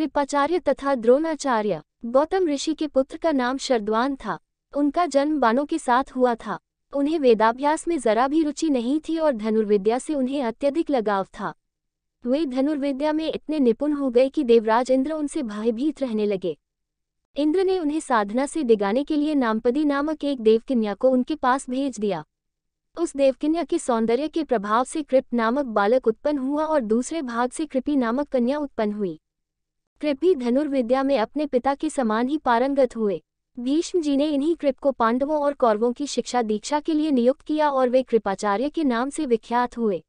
कृपाचार्य तथा द्रोणाचार्य। गौतम ऋषि के पुत्र का नाम शरद्वान था। उनका जन्म बाणों के साथ हुआ था। उन्हें वेदाभ्यास में जरा भी रुचि नहीं थी और धनुर्विद्या से उन्हें अत्यधिक लगाव था। वे धनुर्विद्या में इतने निपुण हो गए कि देवराज इंद्र उनसे भयभीत रहने लगे। इंद्र ने उन्हें साधना से डिगाने के लिए नामपदी नामक एक देवकन्या को उनके पास भेज दिया। उस देवकन्या के सौंदर्य के प्रभाव से कृप नामक बालक उत्पन्न हुआ और दूसरे भाग से कृपि नामक कन्या उत्पन्न हुई। कृपि धनुर्विद्या में अपने पिता के समान ही पारंगत हुए। भीष्म जी ने इन्हीं कृप को पांडवों और कौरवों की शिक्षा दीक्षा के लिए नियुक्त किया और वे कृपाचार्य के नाम से विख्यात हुए।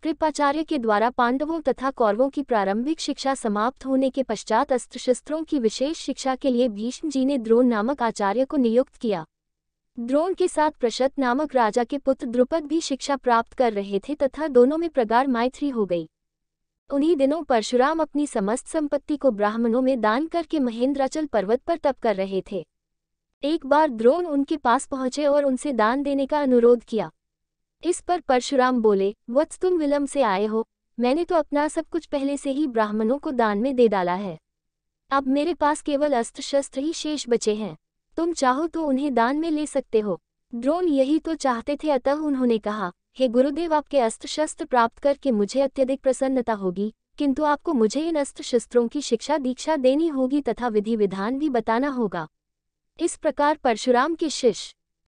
कृपाचार्य के द्वारा पांडवों तथा कौरवों की प्रारंभिक शिक्षा समाप्त होने के पश्चात अस्त्र शस्त्रों की विशेष शिक्षा के लिए भीष्म जी ने द्रोण नामक आचार्य को नियुक्त किया। द्रोण के साथ प्रशत नामक राजा के पुत्र द्रुपद भी शिक्षा प्राप्त कर रहे थे तथा दोनों में प्रगाढ़ मैत्री हो गई। उन्हीं दिनों परशुराम अपनी समस्त संपत्ति को ब्राह्मणों में दान करके महेंद्राचल पर्वत पर तप कर रहे थे। एक बार द्रोण उनके पास पहुंचे और उनसे दान देने का अनुरोध किया। इस पर परशुराम बोले, वत्स तुम विलंब से आए हो, मैंने तो अपना सब कुछ पहले से ही ब्राह्मणों को दान में दे डाला है। अब मेरे पास केवल अस्त्र शस्त्र ही शेष बचे हैं, तुम चाहो तो उन्हें दान में ले सकते हो। द्रोण यही तो चाहते थे, अतः उन्होंने कहा, हे गुरुदेव, आपके अस्त्र शस्त्र प्राप्त करके मुझे अत्यधिक प्रसन्नता होगी, किंतु आपको मुझे इन अस्त्र शस्त्रों की शिक्षा दीक्षा देनी होगी तथा विधि विधान भी बताना होगा। इस प्रकार परशुराम के शिष्य